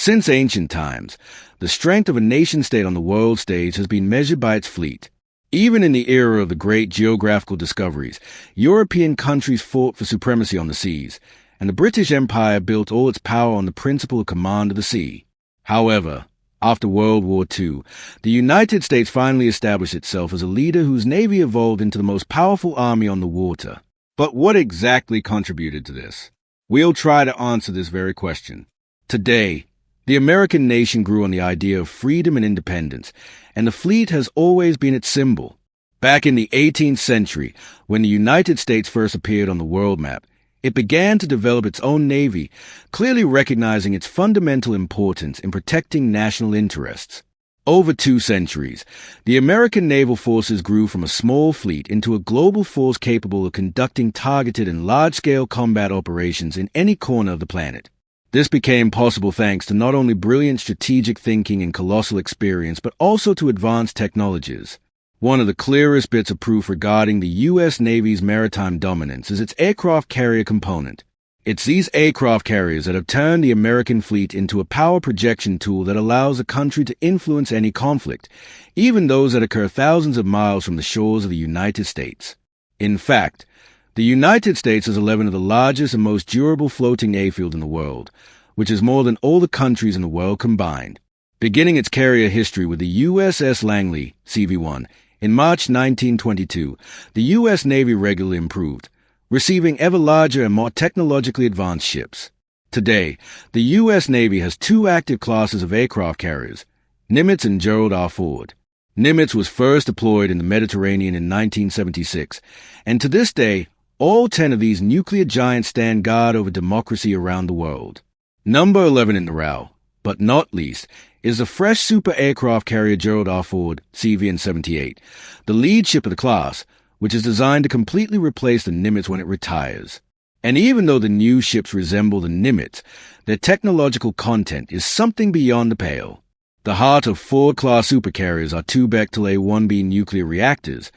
Since ancient times, the strength of a nation-state on the world stage has been measured by its fleet. Even in the era of the great geographical discoveries, European countries fought for supremacy on the seas, and the British Empire built all its power on the principle of command of the sea. However, after World War II, the United States finally established itself as a leader whose navy evolved into the most powerful army on the water. But what exactly contributed to this? We'll try to answer this very question. Today, the American nation grew on the idea of freedom and independence, and the fleet has always been its symbol. Back in the 18th century, when the United States first appeared on the world map, it began to develop its own navy, clearly recognizing its fundamental importance in protecting national interests. Over 2 centuries, the American naval forces grew from a small fleet into a global force capable of conducting targeted and large-scale combat operations in any corner of the planet. This became possible thanks to not only brilliant strategic thinking and colossal experience, but also to advanced technologies. One of the clearest bits of proof regarding the U.S. Navy's maritime dominance is its aircraft carrier component. It's these aircraft carriers that have turned the American fleet into a power projection tool that allows a country to influence any conflict, even those that occur thousands of miles from the shores of the United States. In fact, the United States has 11 of the largest and most durable floating airfields in the world, which is more than all the countries in the world combined. Beginning its carrier history with the USS Langley, CV-1, in March 1922, the U.S. Navy regularly improved, receiving ever larger and more technologically advanced ships. Today, the U.S. Navy has 2 active classes of aircraft carriers, Nimitz and Gerald R. Ford. Nimitz was first deployed in the Mediterranean in 1976, and to this day, all 10 of these nuclear giants stand guard over democracy around the world. Number 11 in the row, but not least, is the fresh super aircraft carrier Gerald R. Ford, CVN-78, the lead ship of the class, which is designed to completely replace the Nimitz when it retires. And even though the new ships resemble the Nimitz, their technological content is something beyond the pale. The heart of Ford-class supercarriers are 2 Bechtel A-1B nuclear reactors,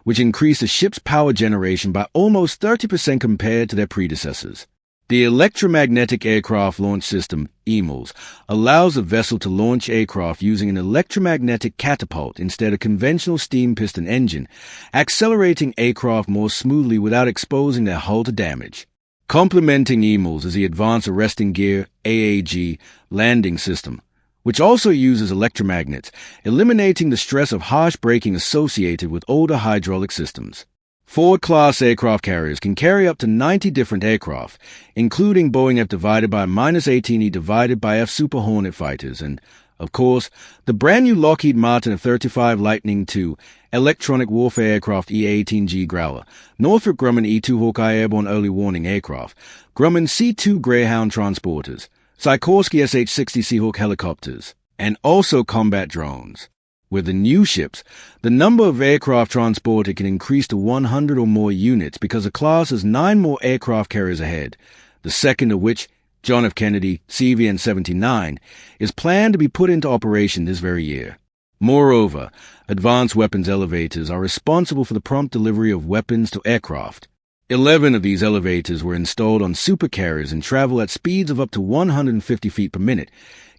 which increase the ship's power generation by almost 30% compared to their predecessors. The Electromagnetic Aircraft Launch System, EMLS, allows a vessel to launch aircraft using an electromagnetic catapult instead of conventional steam piston engine, accelerating aircraft more smoothly without exposing their hull to damage. Complementing EMLS is the Advanced Arresting Gear, AAG, landing system, which also uses electromagnets, eliminating the stress of harsh braking associated with older hydraulic systems. Ford-class aircraft carriers can carry up to 90 different aircraft, including Boeing F divided by -18E divided by F Super Hornet fighters and, of course, the brand-new Lockheed Martin F-35 Lightning II electronic warfare aircraft E-18G Growler, Northrop Grumman E-2 Hawkeye airborne early warning aircraft, Grumman C-2 Greyhound transporters, Sikorsky SH-60 Seahawk helicopters, and also combat drones. With the new ships, the number of aircraft transported can increase to 100 or more units because the class has 9 more aircraft carriers ahead, the second of which, John F. Kennedy CVN-79, is planned to be put into operation this very year. Moreover, advanced weapons elevators are responsible for the prompt delivery of weapons to aircraft. 11 of these elevators were installed on supercarriers and travel at speeds of up to 150 feet per minute,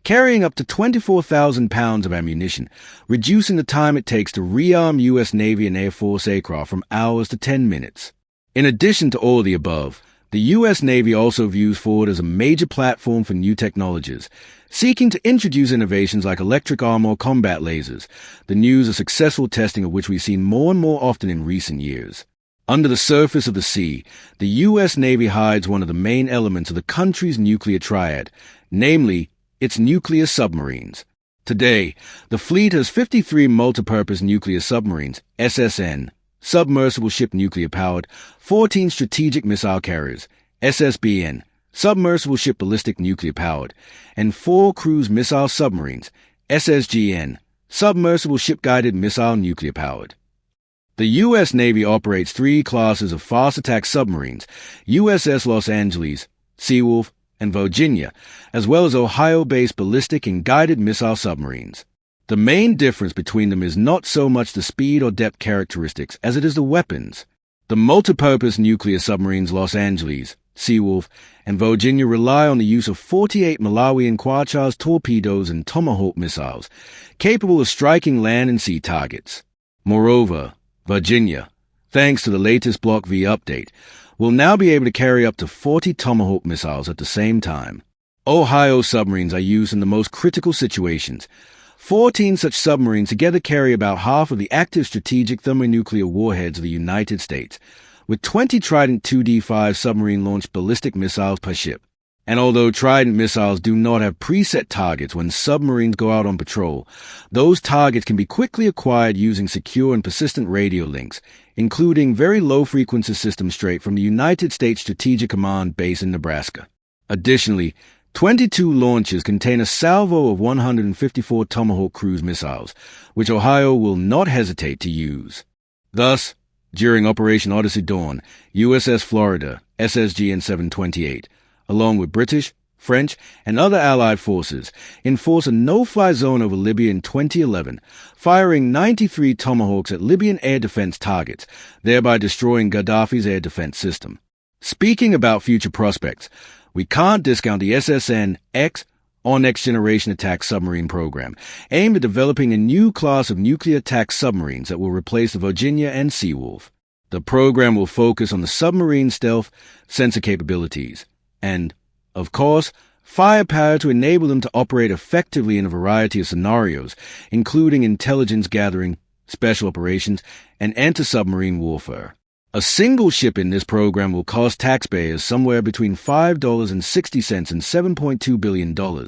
carrying up to 24,000 pounds of ammunition, reducing the time it takes to rearm U.S. Navy and Air Force aircraft from hours to 10 minutes. In addition to all the above, the U.S. Navy also views Ford as a major platform for new technologies, seeking to introduce innovations like electric arm or combat lasers, the news of successful testing of which we've seen more and more often in recent years. Under the surface of the sea, the U.S. Navy hides one of the main elements of the country's nuclear triad, namely, its nuclear submarines. Today, the fleet has 53 multipurpose nuclear submarines, SSN, submersible ship nuclear-powered, 14 strategic missile carriers, SSBN, submersible ship ballistic nuclear-powered, and 4 cruise missile submarines, SSGN, submersible ship-guided missile nuclear-powered. The U.S. Navy operates 3 classes of fast-attack submarines, USS Los Angeles, Seawolf, and Virginia, as well as Ohio-based ballistic and guided missile submarines. The main difference between them is not so much the speed or depth characteristics as it is the weapons. The multipurpose nuclear submarines Los Angeles, Seawolf, and Virginia rely on the use of 48 Malawian Quachars torpedoes and Tomahawk missiles, capable of striking land and sea targets. Moreover, Virginia, thanks to the latest Block V update, will now be able to carry up to 40 Tomahawk missiles at the same time. Ohio submarines are used in the most critical situations. 14 such submarines together carry about half of the active strategic thermonuclear warheads of the United States, with 20 Trident 2D5 submarine-launched ballistic missiles per ship. And although Trident missiles do not have preset targets when submarines go out on patrol, those targets can be quickly acquired using secure and persistent radio links, including very low-frequency systems straight from the United States Strategic Command base in Nebraska. Additionally, 22 launches contain a salvo of 154 Tomahawk cruise missiles, which Ohio will not hesitate to use. Thus, during Operation Odyssey Dawn, USS Florida, SSGN 728, along with British, French, and other Allied forces, enforced a no-fly zone over Libya in 2011, firing 93 Tomahawks at Libyan air defense targets, thereby destroying Gaddafi's air defense system. Speaking about future prospects, we can't discount the SSN-X, or Next Generation Attack Submarine program, aimed at developing a new class of nuclear attack submarines that will replace the Virginia and Seawolf. The program will focus on the submarine stealth, sensor capabilities, and, of course, firepower to enable them to operate effectively in a variety of scenarios, including intelligence gathering, special operations, and anti-submarine warfare. A single ship in this program will cost taxpayers somewhere between $5.60 and $7.2 billion,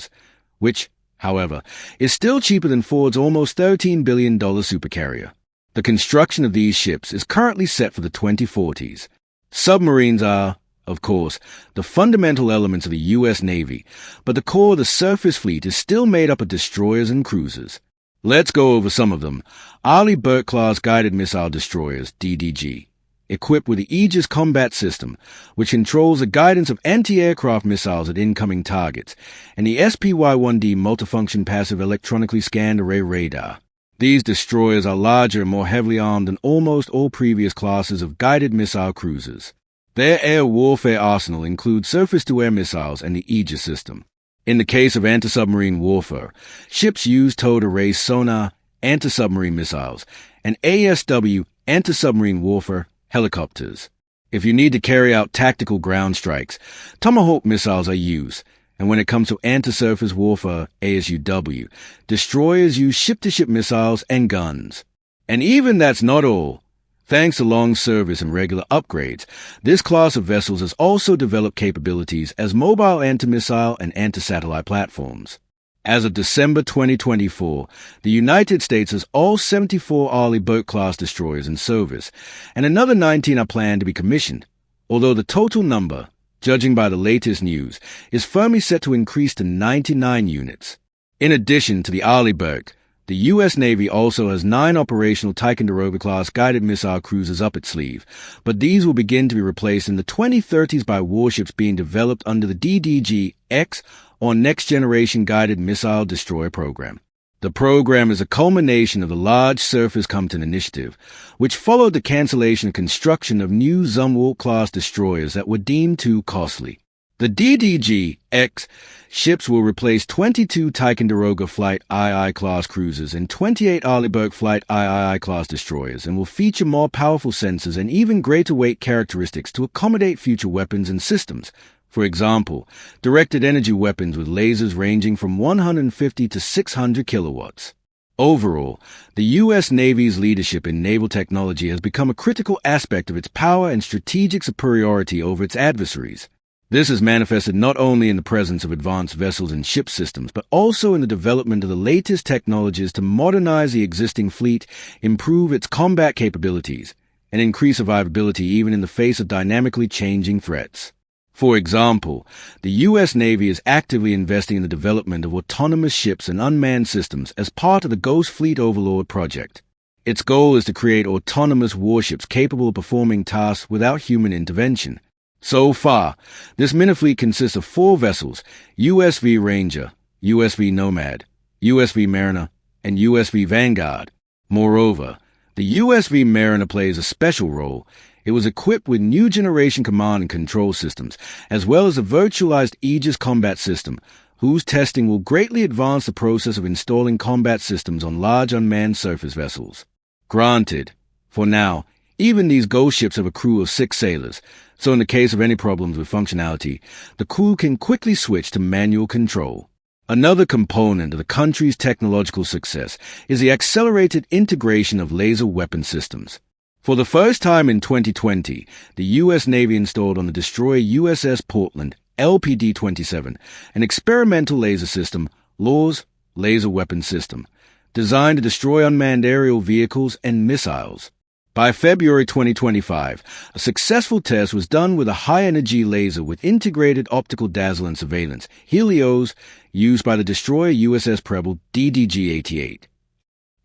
which, however, is still cheaper than Ford's almost $13 billion supercarrier. The construction of these ships is currently set for the 2040s. Submarines are, of course, the fundamental elements of the U.S. Navy, but the core of the surface fleet is still made up of destroyers and cruisers. Let's go over some of them. Arleigh Burke-class guided missile destroyers, DDG, equipped with the Aegis combat system, which controls the guidance of anti-aircraft missiles at incoming targets, and the SPY-1D multifunction passive electronically scanned array radar. These destroyers are larger and more heavily armed than almost all previous classes of guided missile cruisers. Their air warfare arsenal includes surface-to-air missiles and the Aegis system. In the case of anti-submarine warfare, ships use towed array sonar, anti-submarine missiles, and ASW, anti-submarine warfare, helicopters. If you need to carry out tactical ground strikes, Tomahawk missiles are used, and when it comes to anti-surface warfare, ASUW, destroyers use ship-to-ship missiles and guns. And even that's not all. Thanks to long service and regular upgrades, this class of vessels has also developed capabilities as mobile anti-missile and anti-satellite platforms. As of December 2024, the United States has all 74 Arleigh Burke-class destroyers in service, and another 19 are planned to be commissioned, although the total number, judging by the latest news, is firmly set to increase to 99 units. In addition to the Arleigh Burke, the U.S. Navy also has 9 operational Ticonderoga-class guided missile cruisers up its sleeve, but these will begin to be replaced in the 2030s by warships being developed under the DDG-X, or Next Generation Guided Missile Destroyer Program. The program is a culmination of the Large Surface Combatant Initiative, which followed the cancellation of construction of new Zumwalt-class destroyers that were deemed too costly. The DDG-X ships will replace 22 Ticonderoga Flight II-class cruisers and 28 Arleigh Burke Flight III-class destroyers and will feature more powerful sensors and even greater weight characteristics to accommodate future weapons and systems. For example, directed energy weapons with lasers ranging from 150 to 600 kilowatts. Overall, the U.S. Navy's leadership in naval technology has become a critical aspect of its power and strategic superiority over its adversaries. This is manifested not only in the presence of advanced vessels and ship systems, but also in the development of the latest technologies to modernize the existing fleet, improve its combat capabilities, and increase survivability even in the face of dynamically changing threats. For example, the U.S. Navy is actively investing in the development of autonomous ships and unmanned systems as part of the Ghost Fleet Overlord project. Its goal is to create autonomous warships capable of performing tasks without human intervention. So far, this minifleet consists of 4 vessels: USV Ranger, USV Nomad, USV Mariner, and USV Vanguard. Moreover, the USV Mariner plays a special role. It was equipped with new generation command and control systems, as well as a virtualized Aegis combat system, whose testing will greatly advance the process of installing combat systems on large unmanned surface vessels. Granted, for now, even these ghost ships have a crew of 6 sailors, so in the case of any problems with functionality, the crew can quickly switch to manual control. Another component of the country's technological success is the accelerated integration of laser weapon systems. For the first time in 2020, the U.S. Navy installed on the destroyer USS Portland LPD-27 an experimental laser system, LAWS Laser Weapon System, designed to destroy unmanned aerial vehicles and missiles. By February 2025, a successful test was done with a high-energy laser with integrated optical dazzle and surveillance, HELIOS, used by the destroyer USS Preble DDG-88.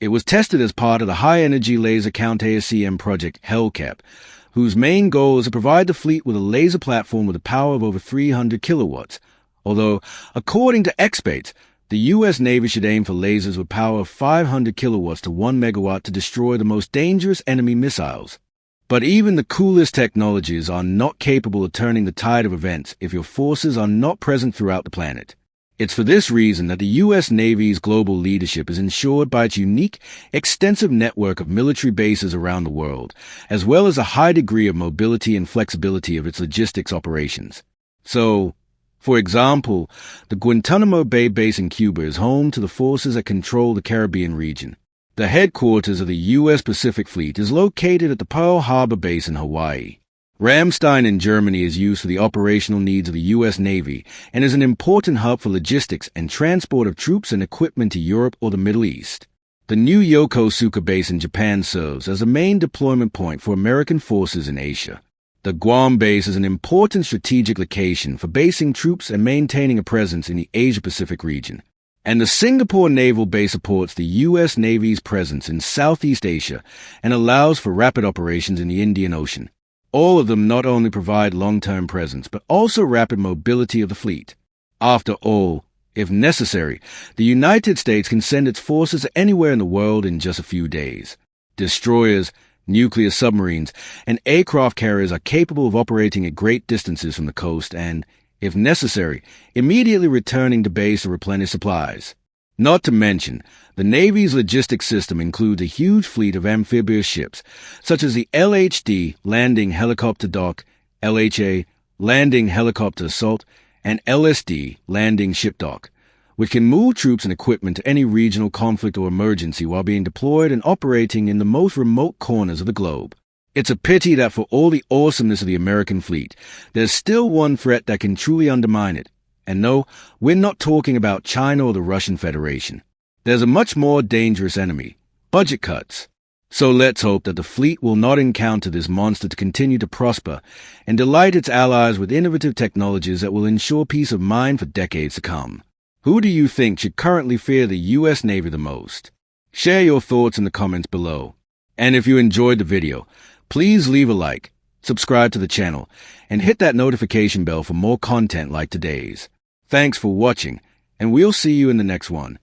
It was tested as part of the High-Energy Laser Counter-ASCM project HELCAP, whose main goal is to provide the fleet with a laser platform with a power of over 300 kilowatts, although, according to experts, the U.S. Navy should aim for lasers with power of 500 kilowatts to 1 megawatt to destroy the most dangerous enemy missiles. But even the coolest technologies are not capable of turning the tide of events if your forces are not present throughout the planet. It's for this reason that the U.S. Navy's global leadership is ensured by its unique, extensive network of military bases around the world, as well as a high degree of mobility and flexibility of its logistics operations. So, for example, the Guantanamo Bay base in Cuba is home to the forces that control the Caribbean region. The headquarters of the U.S. Pacific Fleet is located at the Pearl Harbor base in Hawaii. Ramstein in Germany is used for the operational needs of the U.S. Navy and is an important hub for logistics and transport of troops and equipment to Europe or the Middle East. The new Yokosuka base in Japan serves as a main deployment point for American forces in Asia. The Guam base is an important strategic location for basing troops and maintaining a presence in the Asia-Pacific region. And the Singapore Naval Base supports the U.S. Navy's presence in Southeast Asia and allows for rapid operations in the Indian Ocean. All of them not only provide long-term presence, but also rapid mobility of the fleet. After all, if necessary, the United States can send its forces anywhere in the world in just a few days. Destroyers, nuclear submarines, and aircraft carriers are capable of operating at great distances from the coast and, if necessary, immediately returning to base to replenish supplies. Not to mention, the Navy's logistics system includes a huge fleet of amphibious ships, such as the LHD Landing Helicopter Dock, LHA Landing Helicopter Assault, and LSD Landing Ship Dock, which can move troops and equipment to any regional conflict or emergency while being deployed and operating in the most remote corners of the globe. It's a pity that for all the awesomeness of the American fleet, there's still one threat that can truly undermine it. And no, we're not talking about China or the Russian Federation. There's a much more dangerous enemy: budget cuts. So let's hope that the fleet will not encounter this monster to continue to prosper and delight its allies with innovative technologies that will ensure peace of mind for decades to come. Who do you think should currently fear the U.S. Navy the most? Share your thoughts in the comments below. And if you enjoyed the video, please leave a like, subscribe to the channel, and hit that notification bell for more content like today's. Thanks for watching, and we'll see you in the next one.